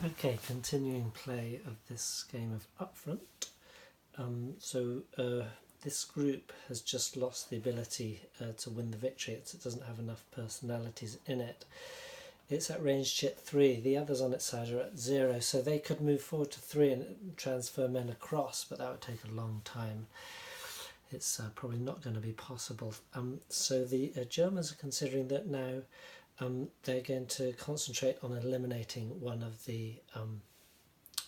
Okay, continuing play of this game of Up Front. This group has just lost the ability to win the victory. It doesn't have enough personalities in it. It's at range chit 3. The others on its side are at 0, so they could move forward to 3 and transfer men across, but that would take a long time. It's probably not going to be possible. So the Germans are considering that now they're going to concentrate on eliminating one of the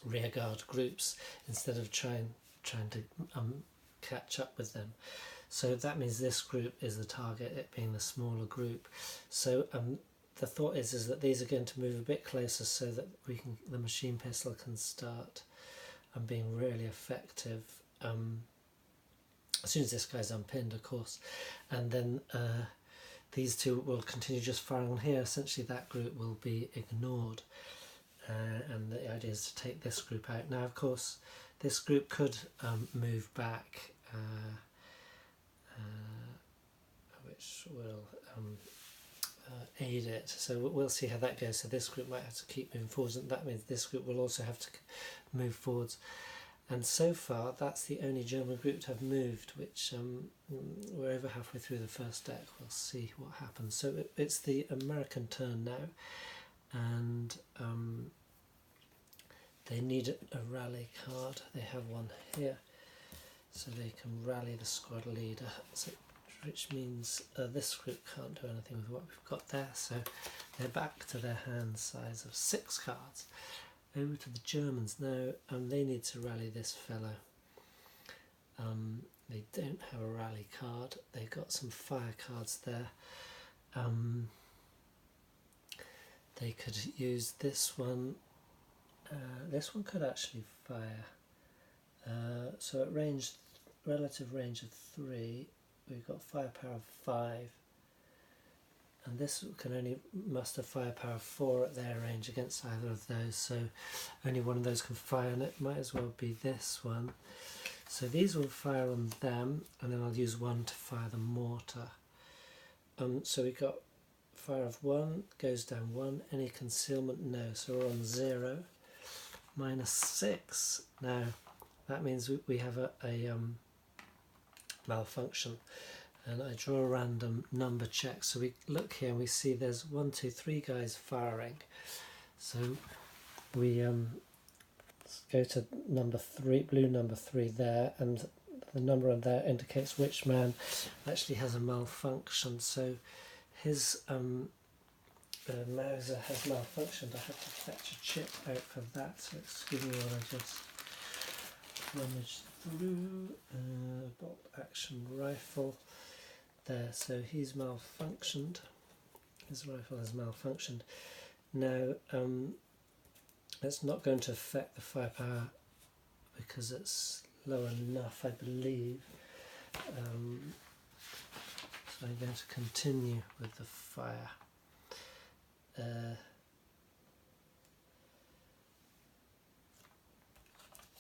rearguard groups instead of trying to catch up with them. So that means this group is the target, it being the smaller group. So the thought is that these are going to move a bit closer so that the machine pistol can start being really effective as soon as this guy's unpinned, of course. And then these two will continue just firing on here. Essentially that group will be ignored, and the idea is to take this group out. Now of course this group could move back, which will aid it, so we'll see how that goes. So this group might have to keep moving forwards, and that means this group will also have to move forwards. And so far that's the only German group to have moved, which we're over halfway through the first deck. We'll see what happens. So it's the American turn now, and they need a rally card. They have one here, so they can rally the squad leader, so, which means this group can't do anything with what we've got there, so they're back to their hand size of 6 cards. Over to the Germans now. They need to rally this fellow. They don't have a rally card. They've got some fire cards there. They could use this one. This one could actually fire. So at relative range of 3, we've got firepower of 5. And this can only muster firepower 4 at their range against either of those, so only one of those can fire, and it might as well be this one. So these will fire on them, and then I'll use one to fire the mortar. So we've got fire of 1, goes down 1, any concealment? No, so we're on 0. -6. Now that means we have a malfunction. And I draw a random number check. So we look here and we see there's 1, 2, 3 guys firing. So we go to number 3, blue number 3 there, and the number on there indicates which man actually has a malfunction. So his Mauser has malfunctioned. I have to fetch a chip out for that. So excuse me while I just rummage through. Bolt action rifle. There, so he's malfunctioned. His rifle has malfunctioned. Now, it's not going to affect the firepower because it's low enough, I believe. So I'm going to continue with the fire.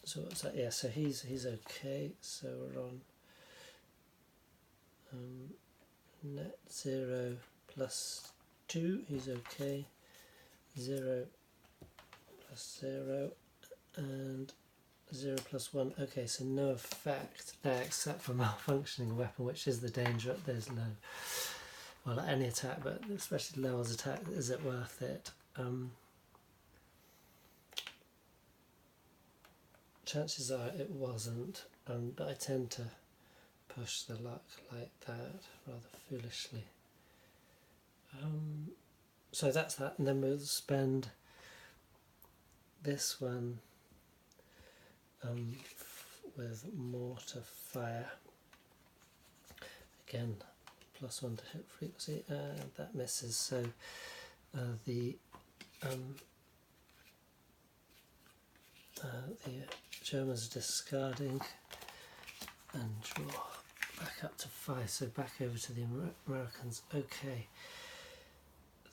So what's that? Yeah, so he's okay. So we're on. Net 0 plus 2, he's okay. 0 plus 0 and 0 plus 1. Okay, so no effect there except for malfunctioning weapon, which is the danger. There's no, well, at any attack, but especially Lowell's attack, is it worth it? Chances are it wasn't, but I tend to push the luck like that rather foolishly. So that's that, and then we'll spend this one with mortar fire. Again, +1 to hit frequency, and that misses. So the Germans are discarding and draw back up to 5, so back over to the Americans. Okay,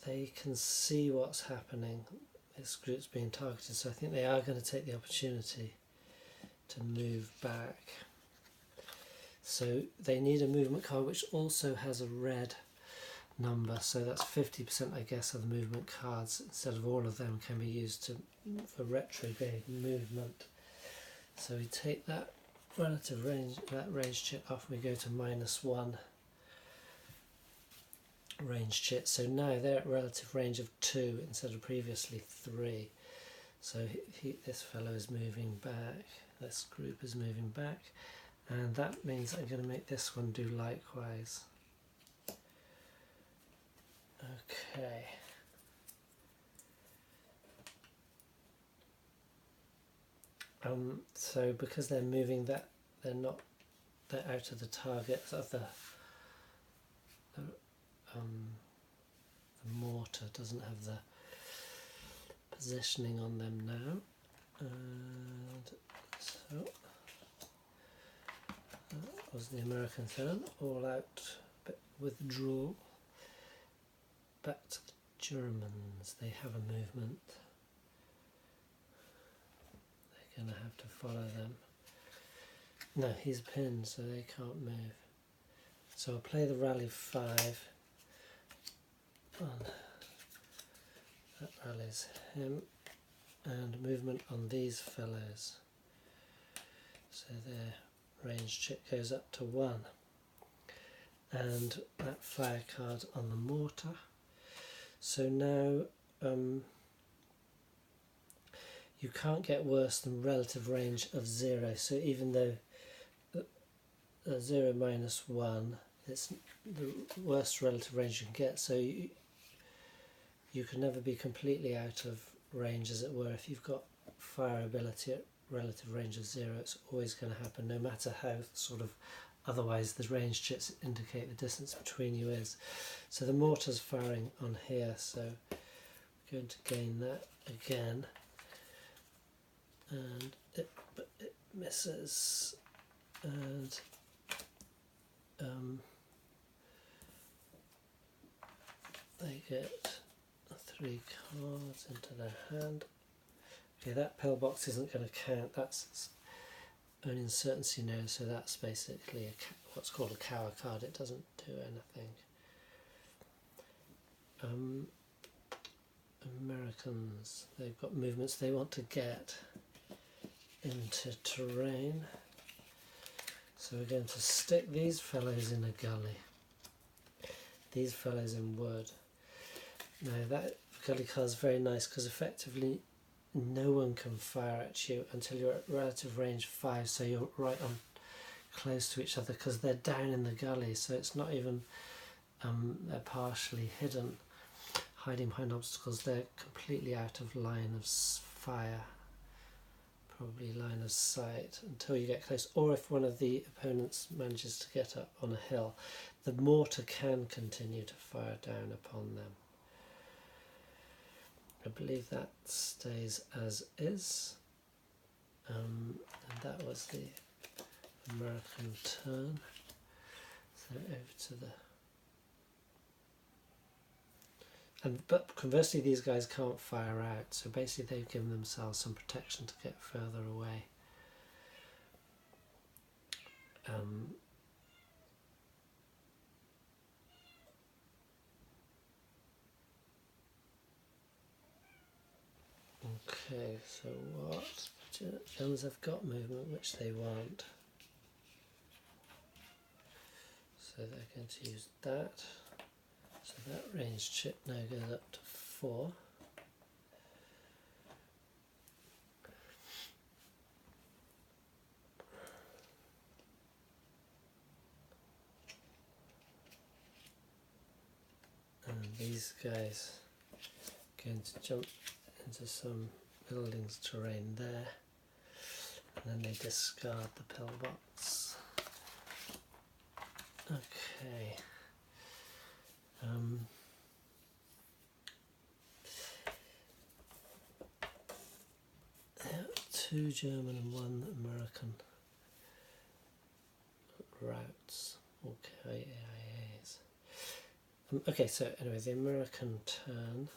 they can see what's happening. This group's being targeted, so I think they are going to take the opportunity to move back. So they need a movement card which also has a red number, so that's 50% I guess of the movement cards instead of all of them can be used for retrograde movement. So we take that relative range, that range chit off, and we go to -1 range chit. So now they're at relative range of 2 instead of previously 3. So this fellow is moving back, this group is moving back, and that means I'm going to make this one do likewise. Okay. So because they're moving, that they're out of the target of the mortar doesn't have the positioning on them now, and so that was the American turn. All out, but withdrawal. Back to the Germans. They have a movement. They're going to have to follow them. No, he's pinned, so they can't move. So I'll play the rally of 5 on that rallies him, and movement on these fellows. So their range chit goes up to 1. And that fire card on the mortar. So now you can't get worse than relative range of 0. So even though 0 - 1, it's the worst relative range you can get. So you can never be completely out of range, as it were. If you've got fire ability at relative range of 0, it's always going to happen, no matter how sort of otherwise the range chits indicate the distance between you is. So the mortar's firing on here, so we're going to gain that again, and it misses, and they get 3 cards into their hand. Okay, that pillbox isn't going to count, that's an uncertainty now, so that's basically what's called a cower card. It doesn't do anything. Americans, they've got movements they want to get into terrain, so we're going to stick these fellows in a gully, these fellows in wood. Now that gully card is very nice because effectively no one can fire at you until you're at relative range 5, so you're right on close to each other because they're down in the gully, so it's not even they're partially hidden, hiding behind obstacles. They're completely out of line of fire, probably line of sight until you get close, or if one of the opponents manages to get up on a hill, the mortar can continue to fire down upon them. I believe that stays as is, and that was the American turn. So over to the but conversely these guys can't fire out, so basically they've given themselves some protection to get further away. Okay, so what? Germans have got movement which they want, so they're going to use that. So that range chip now goes up to 4. And these guys are going to jump into some buildings terrain there, and then they discard the pillbox. Okay. There are 2 German and 1 American routes, or KIAs. Okay, so anyway, the American turn.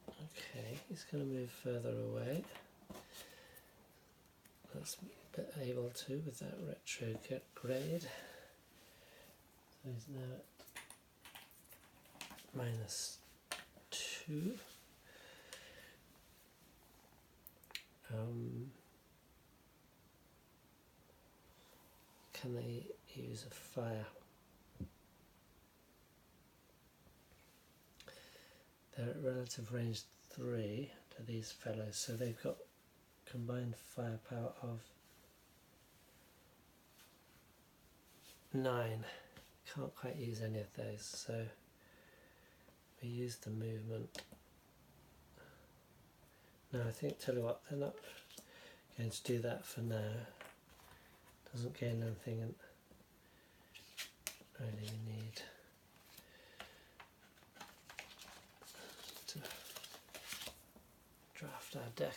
Okay, he's going to move further away. That's able to with that retrograde. So So he's now at -2. Can they use a fire? They're at relative range 3 to these fellows, so they've got combined firepower of 9. Can't quite use any of those, so we use the movement. No, I think, tell you what, they're not going to do that for now. Doesn't gain anything, and really we need to draft our deck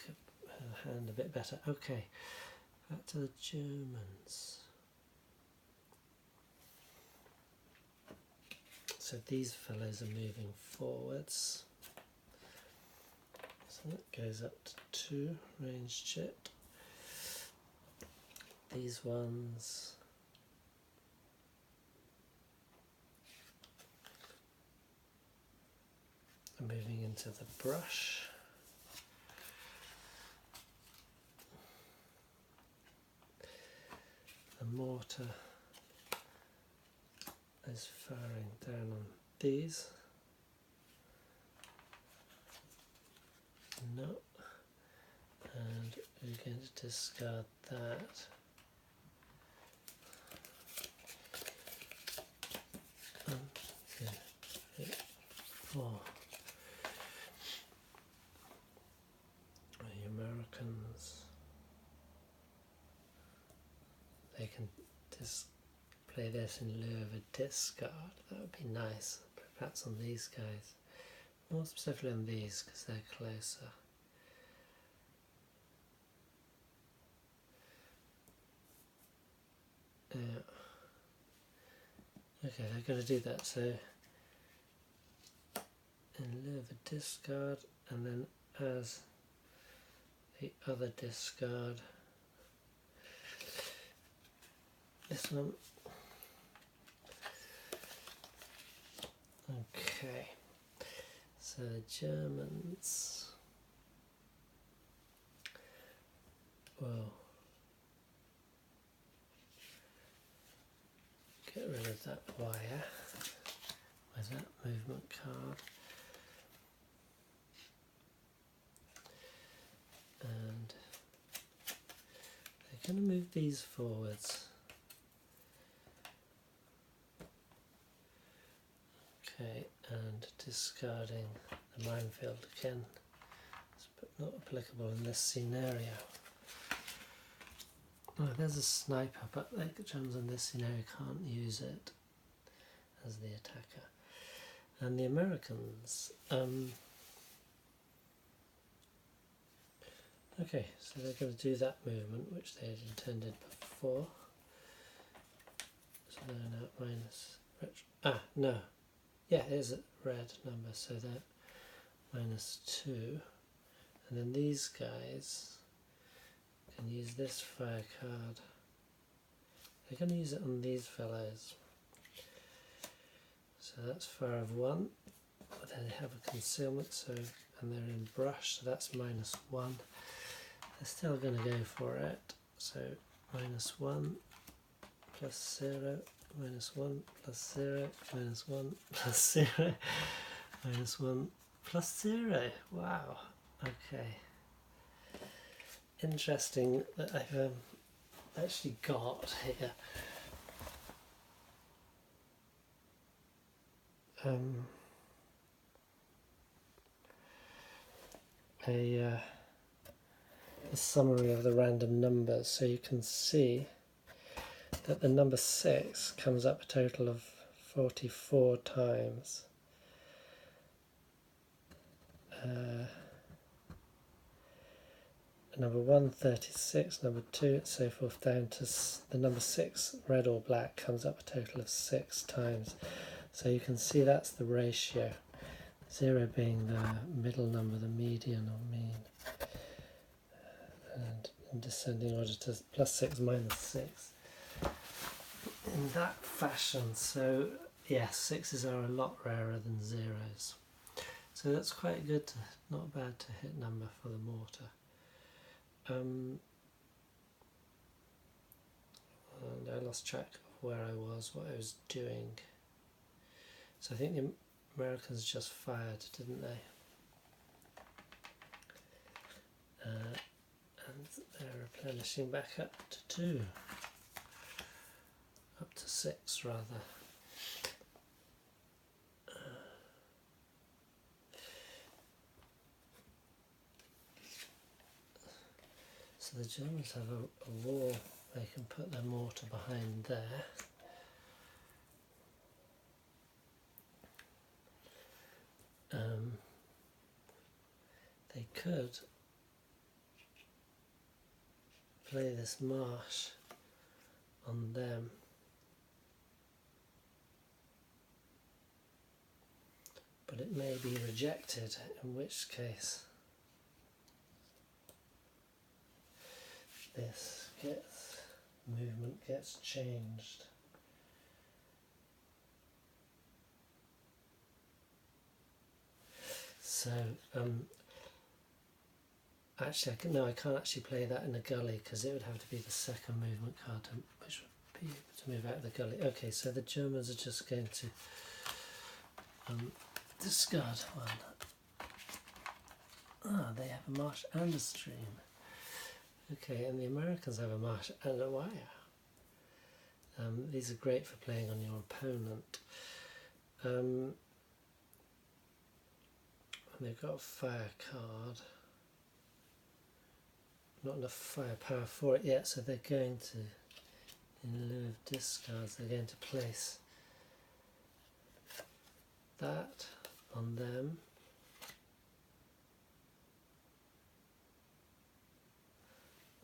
hand a bit better. Okay, back to the Germans. So these fellows are moving forwards. So that goes up to 2 ranged chit. These ones are moving into the brush. The mortar is firing down on these. No. And we're going to discard that. The Americans, they can display this in lieu of a discard. That would be nice, perhaps on these guys, more specifically on these because they're closer. Yeah. Okay, they're going to do that, so in lieu of a discard, and then as the other discard, this one. Okay, so the Germans will get rid of that wire with that movement card. And they're going to move these forwards. Okay, and discarding the minefield again, but not applicable in this scenario. Oh, there's a sniper, but the Germans in this scenario can't use it as the attacker. And the Americans, okay, so they're going to do that movement, which they had intended before. So they're now minus, no, yeah, it is a red number, so they're -2. And then these guys can use this fire card. They're going to use it on these fellows. So that's fire of 1, but then they have a concealment, so, and they're in brush, so that's -1. They're still going to go for it, so -1 plus 0, -1 plus 0, -1 plus 0, -1 plus 0. Wow, okay. Interesting that I've actually got here a summary of the random numbers, so you can see that the number 6 comes up a total of 44 times. Number 1, 36, number 2, and so forth, down to the number 6, red or black, comes up a total of 6 times. So you can see that's the ratio, 0 being the middle number, the median or mean, and in descending order to +6 - 6. in that fashion. So yes, sixes are a lot rarer than zeros. So that's quite good, not bad to hit number for the mortar. And I lost track of where I was, what I was doing. So I think the Americans just fired, didn't they? And they're replenishing back up to 2. Up to 6 rather. So the Germans have a wall, they can put their mortar behind there. They could play this marsh on them, but it may be rejected, in which case this movement gets changed. So actually I can't actually play that in a gully because it would have to be the second movement card, which would be able to move out of the gully. Okay, so the Germans are just going to discard one. Ah, they have a marsh and a stream. Okay, and the Americans have a marsh and a wire. These are great for playing on your opponent. And they've got a fire card. Not enough firepower for it yet, so they're going to, in lieu of discards, they're going to place that on them.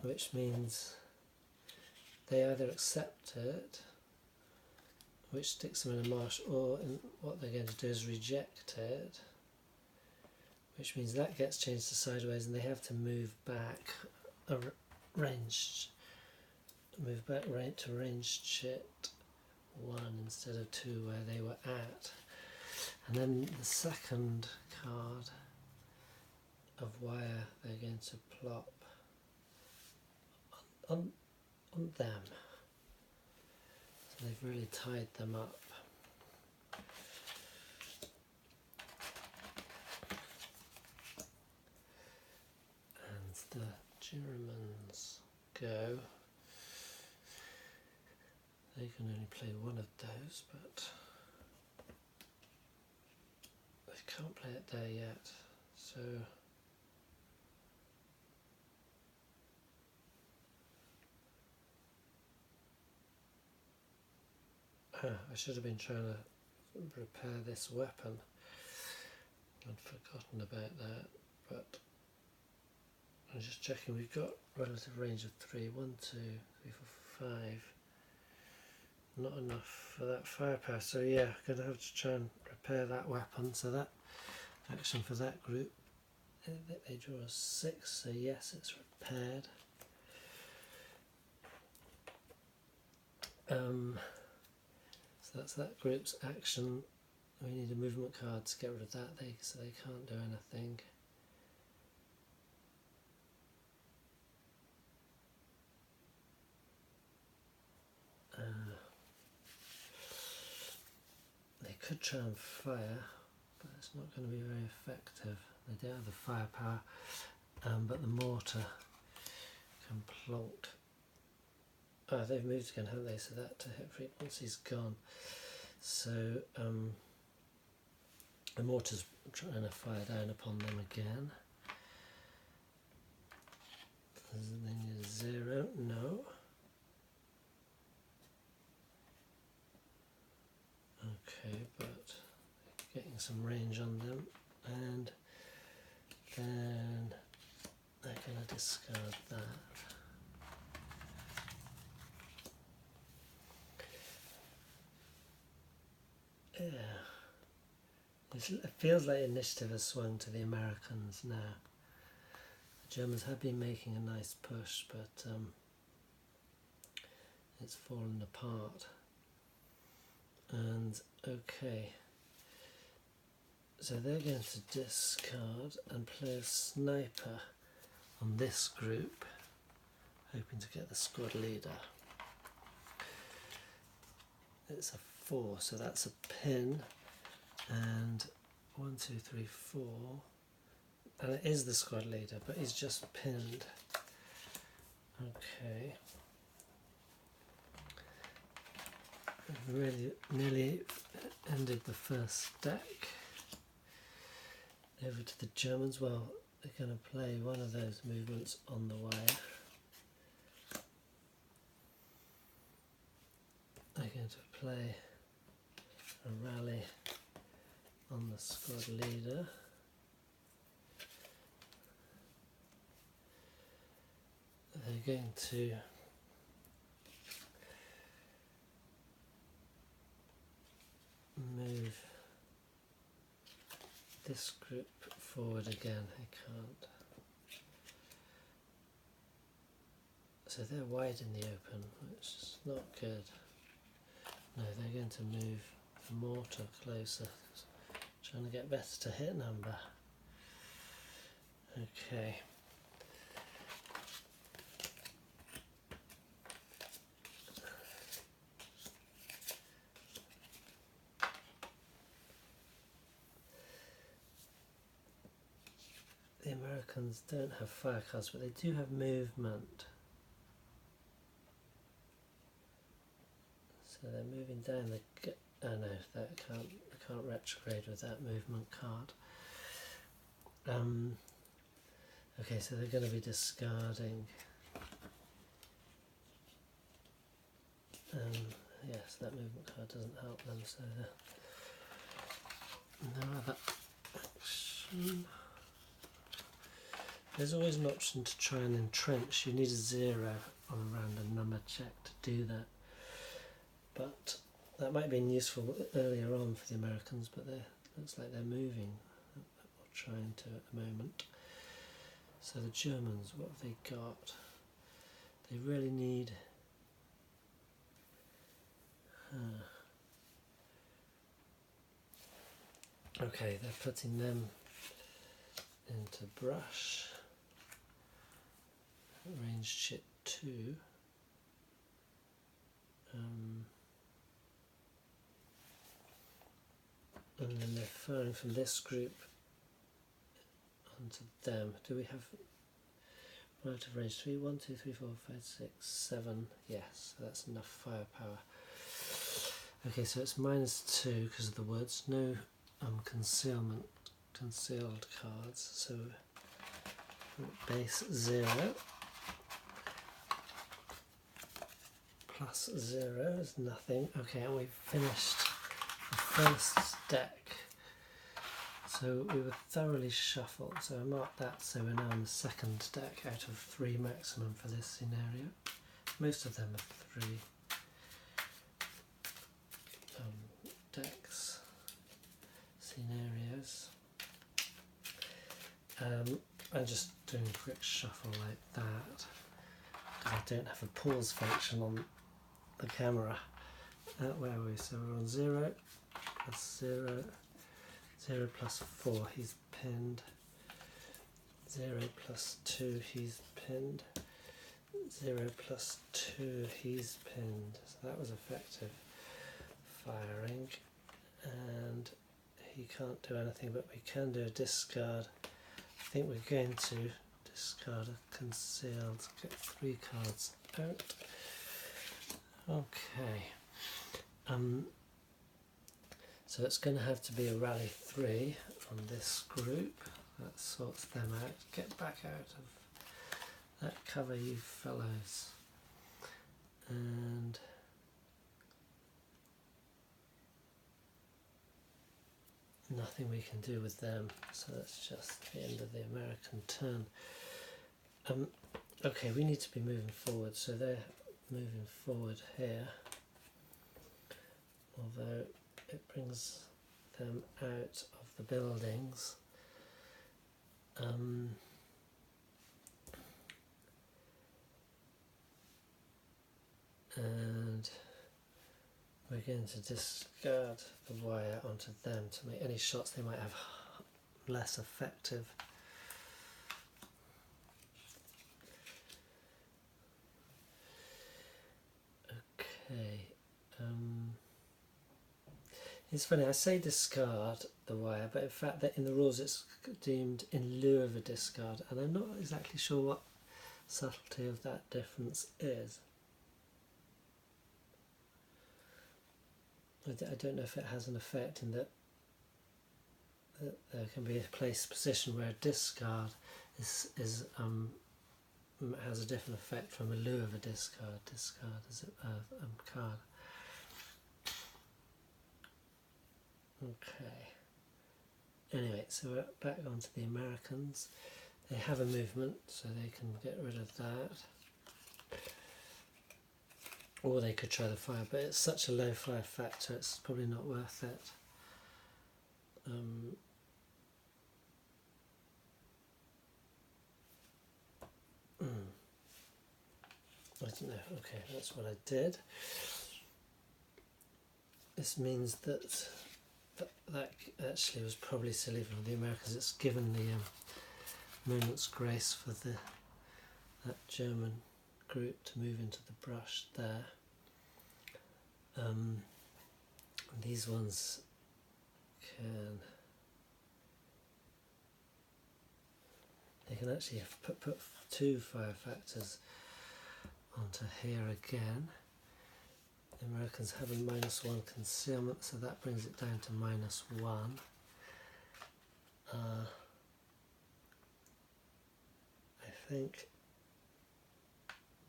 Which means they either accept it, which sticks them in a marsh, or what they're going to do is reject it, which means that gets changed to sideways and they have to move back right to ranged chit 1 instead of 2 where they were at. And then the second card of wire they're going to plop on them. So they've really tied them up. And the Germans go. They can only play one of those, but they can't play it there yet. So I should have been trying to repair this weapon. I'd forgotten about that, but I'm just checking. We've got relative range of 3. 1, 2, 3, 4, 5. Not enough for that firepower, so yeah, I'm going to have to try and repair that weapon. So that action for that group, they draw a 6, so yes, it's repaired. So that's that group's action. We need a movement card to get rid of that, so they can't do anything. They could try and fire, but it's not going to be very effective. They don't have the firepower, but the mortar can plonk. Ah, they've moved again, haven't they? So that to hit frequency's gone. So the mortar's trying to fire down upon them again. Then 0, no. Okay, but getting some range on them, and then they're going to discard that. Yeah, it feels like initiative has swung to the Americans now. The Germans have been making a nice push, but it's fallen apart. And okay, so they're going to discard and play a sniper on this group, hoping to get the squad leader. It's a 4, so that's a pin, and 1, 2, 3, 4, and it is the squad leader, but he's just pinned. Okay. I've really nearly ended the first deck. Over to the Germans. Well, they're going to play one of those movements on the wire. They're going to play a rally on the squad leader. They're going to move this group forward again. I can't. So they're wide in the open, which is not good. No, they're going to move the mortar closer, trying to get better to hit number. Okay. The Americans don't have fire cards, but they do have movement. So they're moving down the... Oh no, that can't retrograde with that movement card. Okay, so they're going to be discarding. Yes, that movement card doesn't help them, so no other action. There's always an option to try and entrench. You need a 0 on a random number check to do that. But that might have been useful earlier on for the Americans, but it looks like they're moving, or trying to at the moment. So the Germans, what have they got? They really need... Okay, they're putting them into brush. Ranged chit 2. And then they're firing from this group onto them. Do we have relative range 3? 1, 2, 3, 4, 5, 6, 7. Yes, so that's enough firepower. Okay, so it's -2 because of the words. No concealed cards. So base 0 plus 0 is nothing. Okay, and we've finished the first deck. So we were thoroughly shuffled, so I marked that, so we're now on the second deck out of 3 maximum for this scenario. Most of them are 3 decks, scenarios. I'm just doing a quick shuffle like that, because I don't have a pause function on the camera. Where are we? So we're on 0 plus 0, 0 plus 4, he's pinned, 0 plus 2, he's pinned, 0 plus 2, he's pinned. So that was effective firing, and he can't do anything, but we can do a discard. I think we're going to discard a concealed, get 3 cards out. Okay. So it's going to have to be a rally 3 on this group. That sorts them out. Get back out of that cover, you fellows. And nothing we can do with them, so that's just the end of the American turn. Okay, we need to be moving forward, so they're moving forward here, although it brings them out of the buildings. And we're going to discard the wire onto them to make any shots they might have less effective. Okay. It's funny, I say discard the wire, but in fact that in the rules it's deemed in lieu of a discard, and I'm not exactly sure what subtlety of that difference is. I don't know if it has an effect in that there can be a place position where a discard has a different effect from a lieu of a discard. Discard is a card. Okay. Anyway, so we're back onto the Americans. They have a movement, so they can get rid of that. Or they could try the fire, but it's such a low fire factor, it's probably not worth it. I don't know, okay, that's what I did. This means that actually was probably silly from the Americans. It's given the moment's grace for that German group to move into the brush there. These ones can actually put 2 fire factors onto here again. The Americans have a -1 concealment, so that brings it down to -1. I think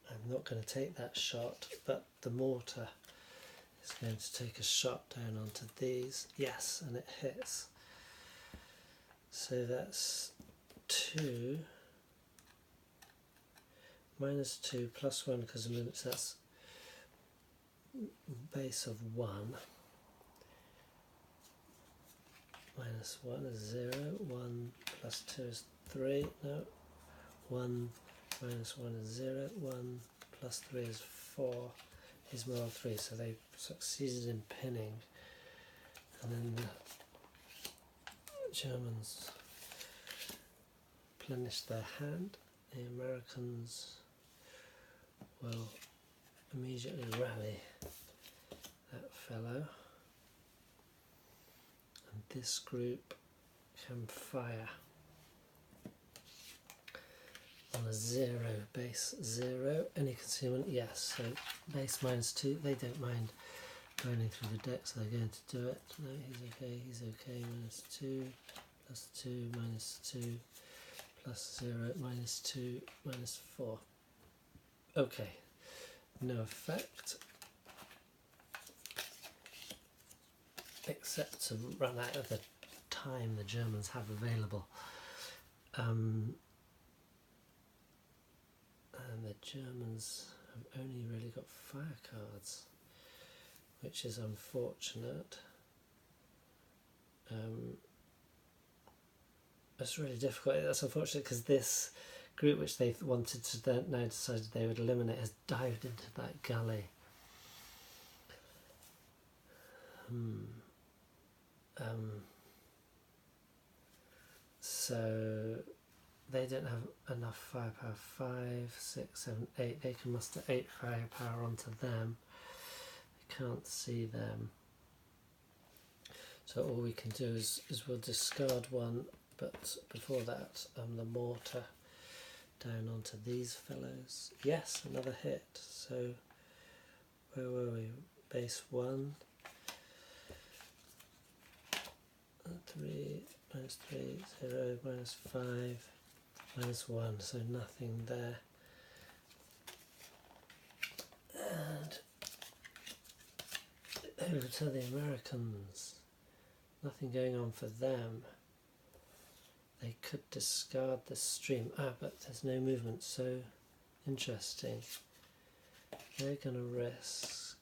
I'm not going to take that shot, but the mortar is going to take a shot down onto these. Yes, and it hits. So that's 2 -2 +1 because of minutes. That's base of 1. -1 is 0. 1 + 2 is 3. No. 1 -1 is 0. 1 + 3 is 4. Is more 3, so they succeeded in pinning. And then the Germans replenished their hand. The Americans will immediately rally that fellow, and this group can fire on a 0, base 0. Any concealment? Yes. So base -2. They don't mind burning through the deck, so they're going to do it. No, he's okay. He's okay. -2 + 2 -2 + 0 -2 -4. Okay. No effect, except to run out of the time the Germans have available. And the Germans have only really got fire cards, which is unfortunate. It's really difficult. That's unfortunate because this group, which they wanted to then now decided they would eliminate, has dived into that gully. So they don't have enough firepower. 5, 6, 7, 8. They can muster 8 firepower onto them. I can't see them. So all we can do is we'll discard 1, but before that, the mortar down onto these fellows. Yes, another hit. So where were we? Base 1. 3 -3 0 -5 -1. So nothing there. And over to the Americans. Nothing going on for them. They could discard the stream. But there's no movement, so interesting. They're going to risk.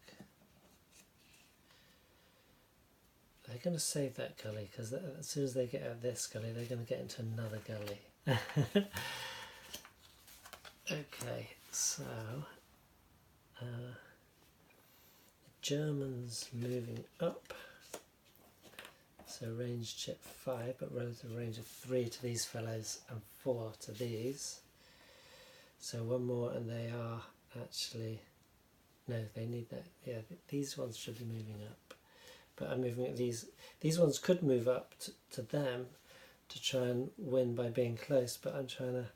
They're going to save that gully, because as soon as they get out of this gully, they're going to get into another gully. Okay, so it Germans moving up. So range chip 5, but relative range of 3 to these fellows and 4 to these. So one more and they are actually, no, they need that, yeah, these ones should be moving up. But I'm moving at these ones could move up to them to try and win by being close, but I'm trying to,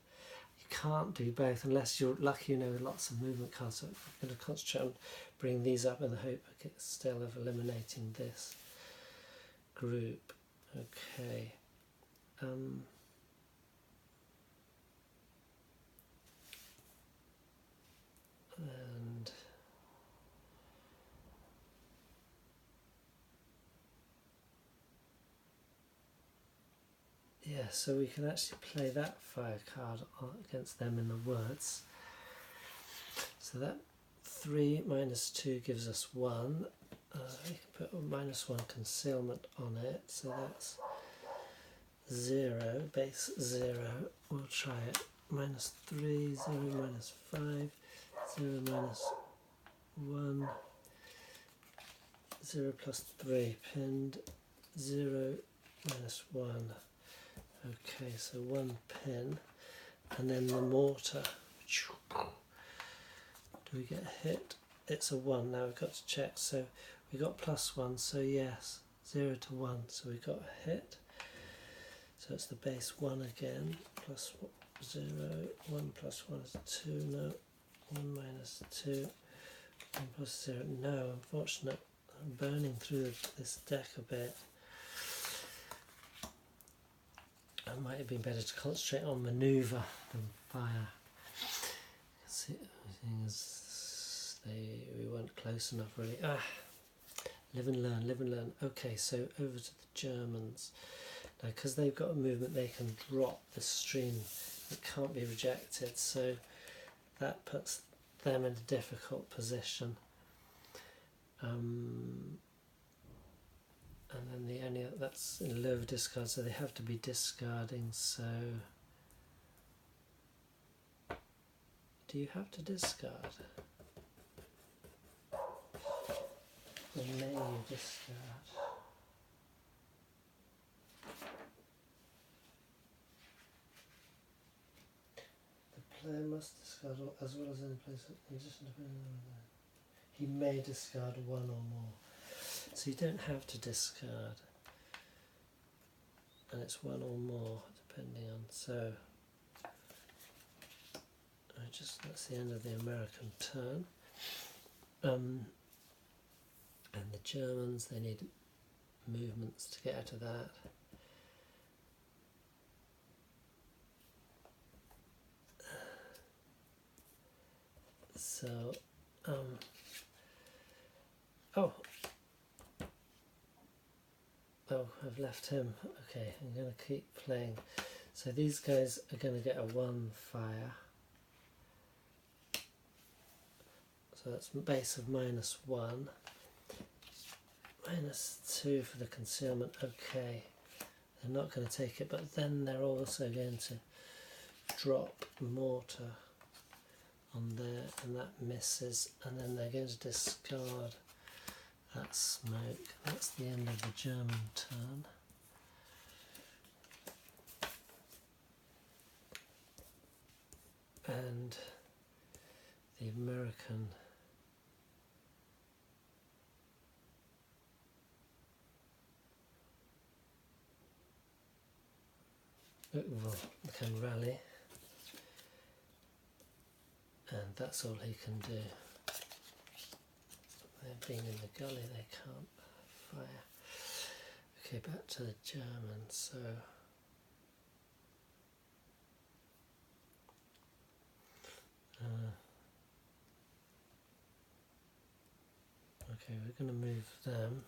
you can't do both unless you're lucky, you know, with lots of movement cards. So I'm going to concentrate on bringing these up in the hope still of eliminating this group. Okay. And yeah, so we can actually play that fire card against them in the words. So that 3 minus 2 gives us 1. We can put a -1 concealment on it, so that's 0, base 0. We'll try it. -3, 0, -5, 0, -1, 0 plus 3, pinned, 0, -1. Okay, so 1 pin, and then the mortar. Do we get hit? It's a 1. Now we've got to check. So we got +1, so yes, 0 to 1. So we got a hit. So it's the base 1 again. Plus 0. 1 plus 1 is 2. No. 1 minus 2. 1 plus 0. No, unfortunate. I'm burning through this deck a bit. It might have been better to concentrate on manoeuvre than fire. See, we weren't close enough really. Live and learn, live and learn. Okay, so over to the Germans. Now, because they've got a movement, they can drop the stream. It can't be rejected, so that puts them in a difficult position. And then the only, that's in lieu of discard, so they have to be discarding, so do you have to discard? Or may you discard? The player must discard as well as any place in addition to he may discard 1 or more. So you don't have to discard, and it's 1 or more depending on, so that's the end of the American turn. And the Germans, they need movements to get out of that. So oh, I've left him. Okay, I'm going to keep playing. So these guys are going to get a 1 fire. So that's base of -1. -2 for the concealment. Okay, they're not going to take it, but then they're also going to drop mortar on there, and that misses, and then they're going to discard that smoke. That's the end of the German turn. And the American can rally, and that's all he can do. They're being in the gully, they can't fire. Okay, back to the Germans. So okay, we're going to move them,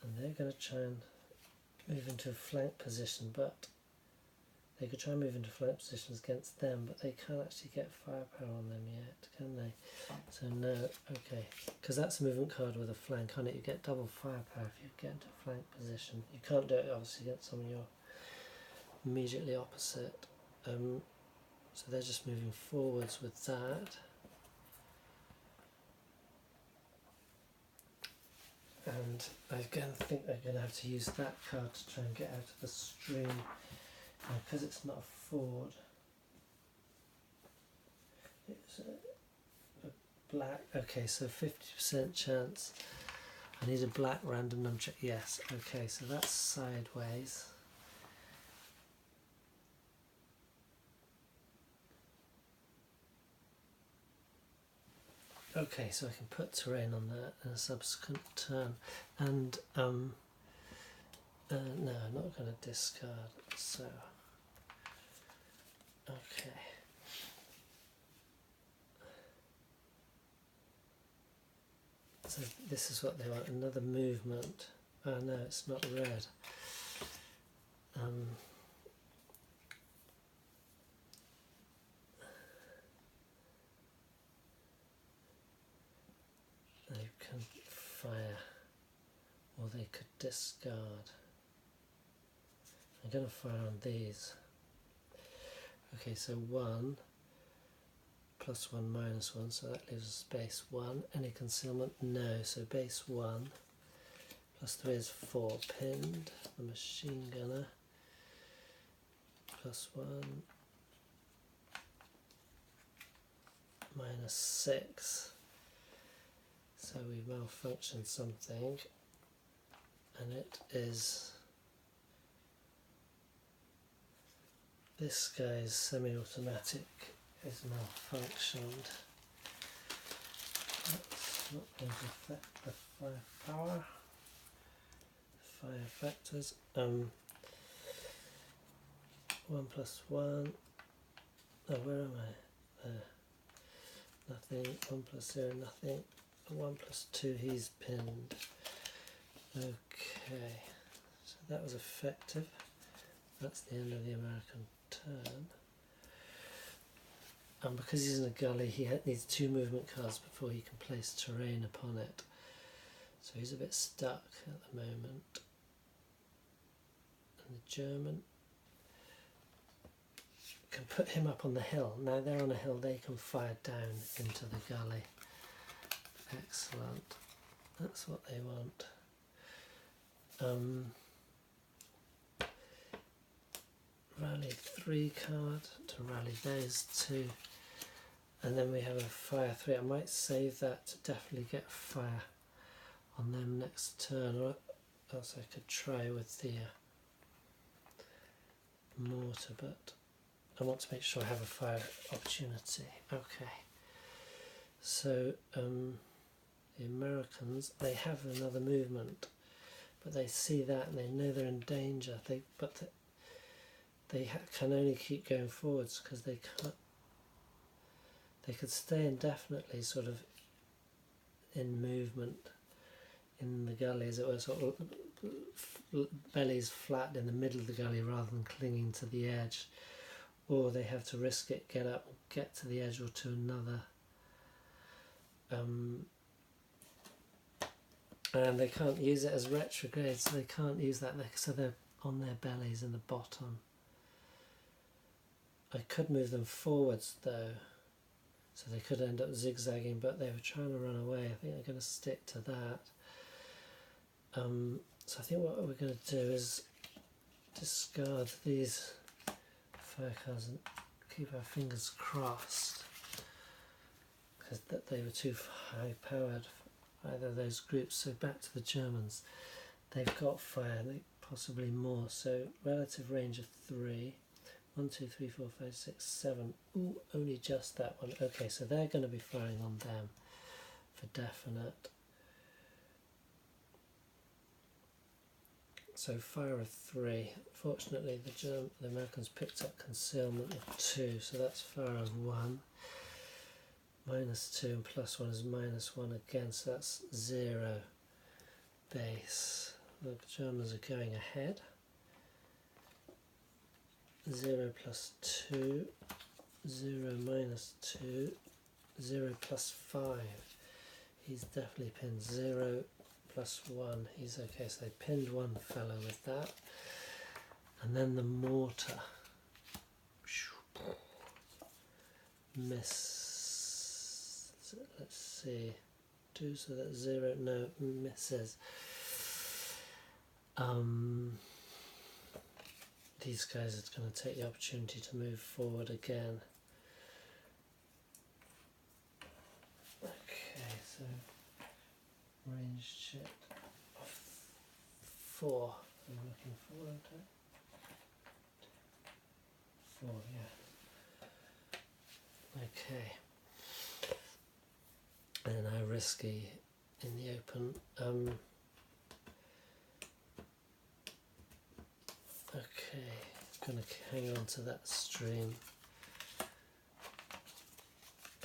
and they're going to try and move into a flank position, but they could try and move into flank positions against them, but they can't actually get firepower on them yet, can they? So no, okay, because that's a movement card with a flank on it. You get double firepower if you get into a flank position. You can't do it obviously against someone you're immediately opposite. So they're just moving forwards with that. And I again think they're going to have to use that card to try and get out of the stream. Because it's not a Ford, it's a black. Okay, so 50% chance. I need a black random number check. Yes, okay, so that's sideways. Okay, so I can put terrain on that in a subsequent turn. And no, I'm not going to discard. So, okay. So this is what they want, another movement. Oh no, it's not red. They can fire, or they could discard. I'm going to fire on these. Okay, so 1 plus 1 minus 1, so that leaves us base 1. Any concealment? No, so base 1 plus 3 is 4. Pinned, the machine gunner, plus 1 minus 6. So we malfunctioned something, and it is this guy's semi-automatic is malfunctioned. That's not going to affect the firepower. Fire factors. 1 plus 1. Oh, where am I? There. Nothing. 1 plus 0, nothing. 1 plus 2, he's pinned. Okay, so that was effective. That's the end of the American turn. And because he's in a gully, he needs 2 movement cards before he can place terrain upon it. So he's a bit stuck at the moment. And the German can put him up on the hill. Now they're on a hill, they can fire down into the gully. Excellent. That's what they want. Rally 3 card to rally those 2. And then we have a fire 3. I might save that to definitely get a fire on them next turn. Or else I could try with the mortar, but I want to make sure I have a fire opportunity. Okay. So, the Americans, they have another movement, but they see that and they know they're in danger. They can only keep going forwards because they can't. They could stay indefinitely, sort of in movement in the gully, as it were, sort of bellies flat in the middle of the gully rather than clinging to the edge, or they have to risk it, get up, get to the edge or to another. And they can't use it as retrograde, so they can't use that, so they're on their bellies in the bottom. I could move them forwards though, so they could end up zigzagging, but they were trying to run away. I think they're going to stick to that. So I think what we're going to do is discard these fire cards and keep our fingers crossed, because they were too high powered for either of those groups. So back to the Germans. They've got fire, possibly more. So relative range of 3. 1, 2, 3, 4, 5, 6, 7. Ooh, only just that one. Okay, so they're going to be firing on them for definite. So fire of 3. Fortunately, the Americans picked up concealment of 2, so that's fire of 1. Minus 2 and plus 1 is minus 1 again, so that's 0 base. The Germans are going ahead. 0 plus 2, 0 minus 2, 0 plus 5. He's definitely pinned. 0 plus 1, he's okay. So they pinned one fellow with that. And then the mortar. Miss. Let's see. 2, so that's 0, no, misses. These guys are going to take the opportunity to move forward again. Okay, so range chit of 4. I'm looking for, aren't I? 4, yeah. Okay. And now risky in the open. Okay, going to hang on to that stream.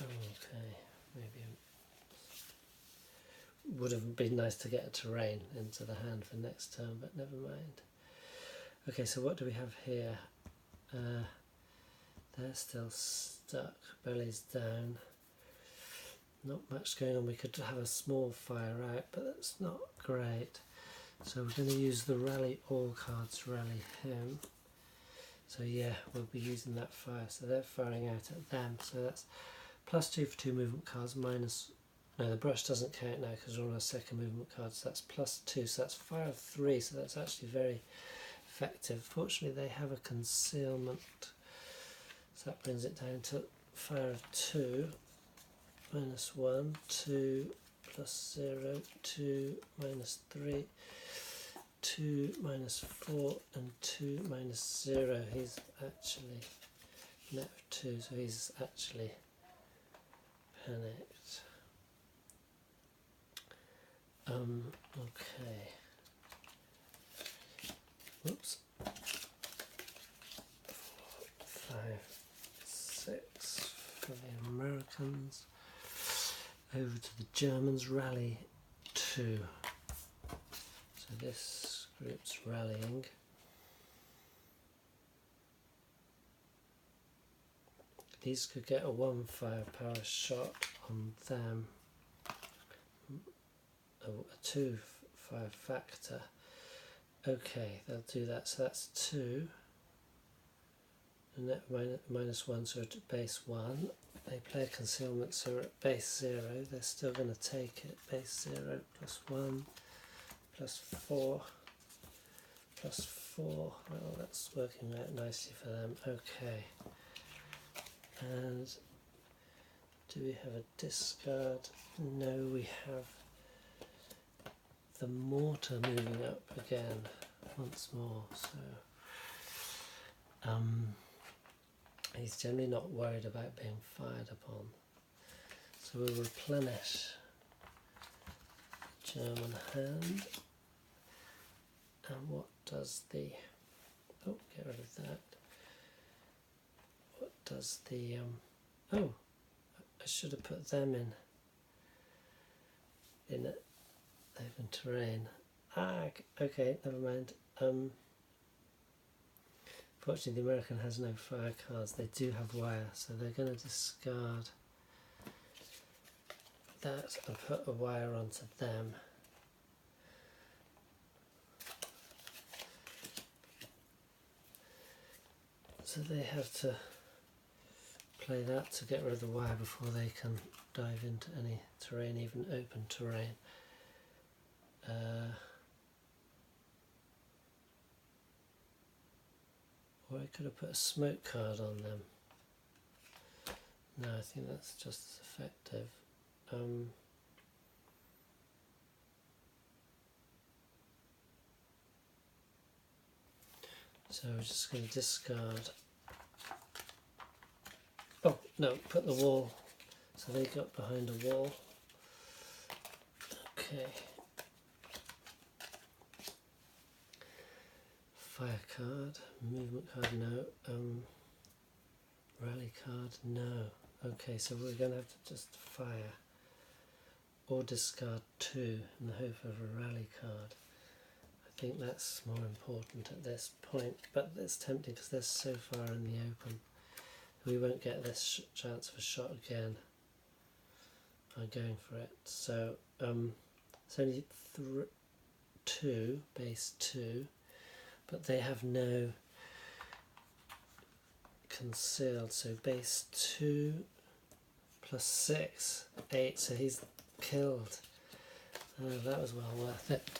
Okay, maybe would have been nice to get a terrain into the hand for next turn, but never mind. Okay, so what do we have here? They're still stuck, belly's down. Not much going on. We could have a small fire out, but that's not great. So we're going to use the rally all cards, rally him. So yeah, we'll be using that fire. So they're firing out at them. So that's +2 for 2 movement cards, minus... No, the brush doesn't count now because we're on our second movement card. So that's +2. So that's fire of 3. So that's actually very effective. Fortunately, they have a concealment. So that brings it down to fire of 2. -1, 2, +0, 2, -3, 2, -4, and 2, -0. He's actually net of 2, so he's actually panicked. Okay. Whoops. 4, 5, 6 for the Americans. Over to the Germans, rally 2. So this group's rallying. These could get a 1 firepower shot on them. A 2 fire factor. Okay, they'll do that. So that's 2. And that -1, so at base 1. They play a concealment, so we're at base 0. They're still going to take it. Base 0, +1, +4, +4. Well, that's working out nicely for them. Okay. And do we have a discard? No, we have the mortar moving up again once more. So he's generally not worried about being fired upon. So we'll replenish the German hand. And what does the... Oh, get rid of that. What does the... Oh, I should have put them in open terrain. Ah, okay, never mind. Fortunately, the American has no fire cards. They do have wire, so they're going to discard that and put a wire onto them. So they have to play that to get rid of the wire before they can dive into any terrain, even open terrain. Or I could have put a smoke card on them. No, I think that's just as effective. So we're just going to discard. Oh, no, put the wall. So they got behind a wall. Okay. Fire card, movement card, no. Rally card, no. Okay, so we're going to have to just fire or discard 2 in the hope of a rally card. I think that's more important at this point, but it's tempting because they're so far in the open. We won't get this chance of a shot again by going for it. So it's only 2, base 2, but they have no concealed, so base 2 plus 6, 8, so he's killed. That was well worth it.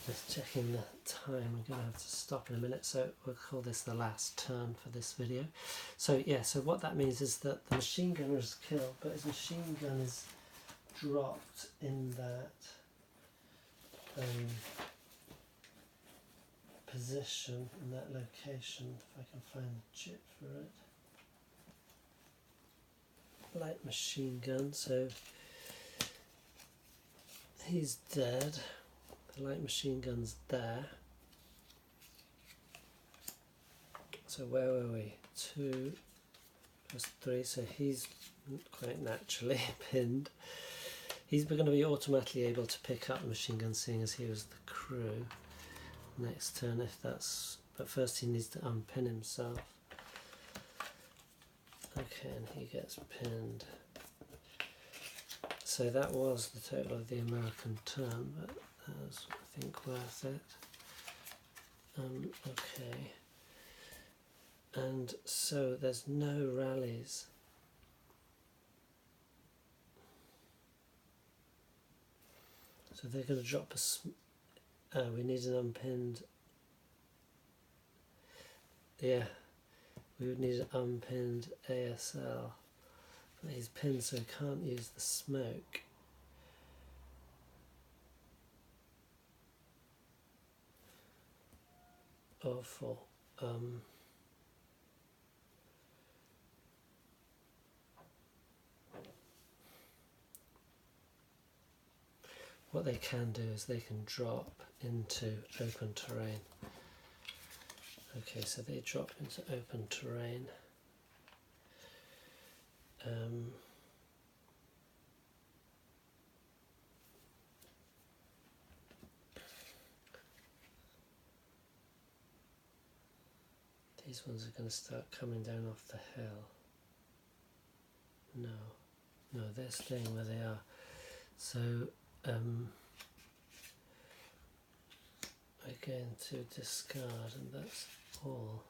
Just checking the time, we're going to have to stop in a minute, so we'll call this the last turn for this video. So yeah, so what that means is that the machine gunner is killed, but his machine gun is dropped in that position, in that location, if I can find the chip for it. Light machine gun, so he's dead. The light machine gun's there. So where were we? 2 plus 3, so he's quite naturally pinned. He's going to be automatically able to pick up the machine gun, seeing as he was the crew. Next turn, if that's... but first he needs to unpin himself. Okay, and he gets pinned. So that was the total of the American turn, but that was, I think, worth it. Okay. And so there's no rallies. So they're going to drop a... we need an unpinned... yeah, we would need an unpinned ASL. But he's pinned, so he can't use the smoke. Awful. What they can do is they can drop into open terrain. Okay, so they drop into open terrain. These ones are going to start coming down off the hill. No, they're staying where they are. So we're going to discard, and that's all.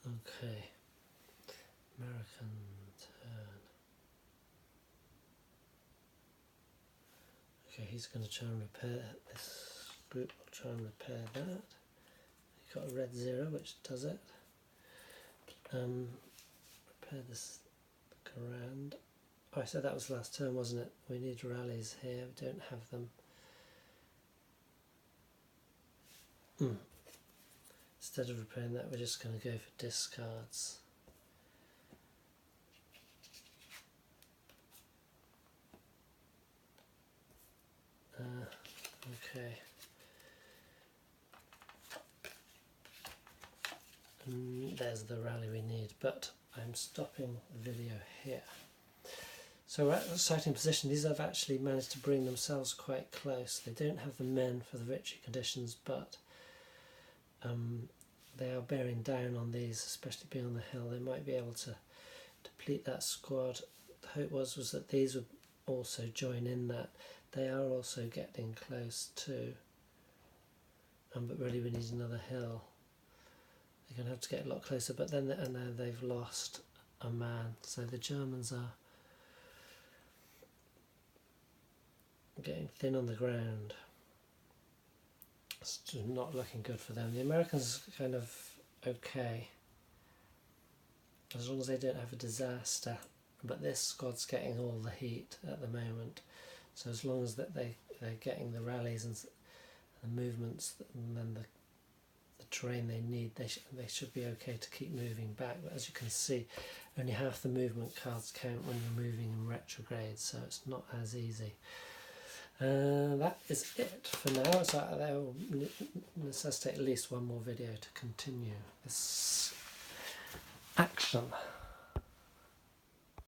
Okay, American turn. Okay, he's going to try and repair this group. Will try and repair that. You've got a red 0, which does it. Repair this Garand. Oh, I said that was last turn, wasn't it? We need rallies here. We don't have them. Instead of repairing that, we're just going to go for discards. Okay. There's the rally we need, but I'm stopping the video here. So we're at a starting position. These have actually managed to bring themselves quite close. They don't have the men for the victory conditions, but they are bearing down on these, especially being on the hill. They might be able to deplete that squad. The hope was that these would also join in that. They are also getting close too, but really we need another hill. They're going to have to get a lot closer, but then they've lost a man, so the Germans are getting thin on the ground. It's just not looking good for them. The Americans are kind of okay, as long as they don't have a disaster, but this squad's getting all the heat at the moment. So as long as that they're getting the rallies and the movements and then the terrain they need, they should be okay to keep moving back. But as you can see, only half the movement cards count when you're moving in retrograde, so it's not as easy. That is it for now. So that will necessitate at least one more video to continue this action.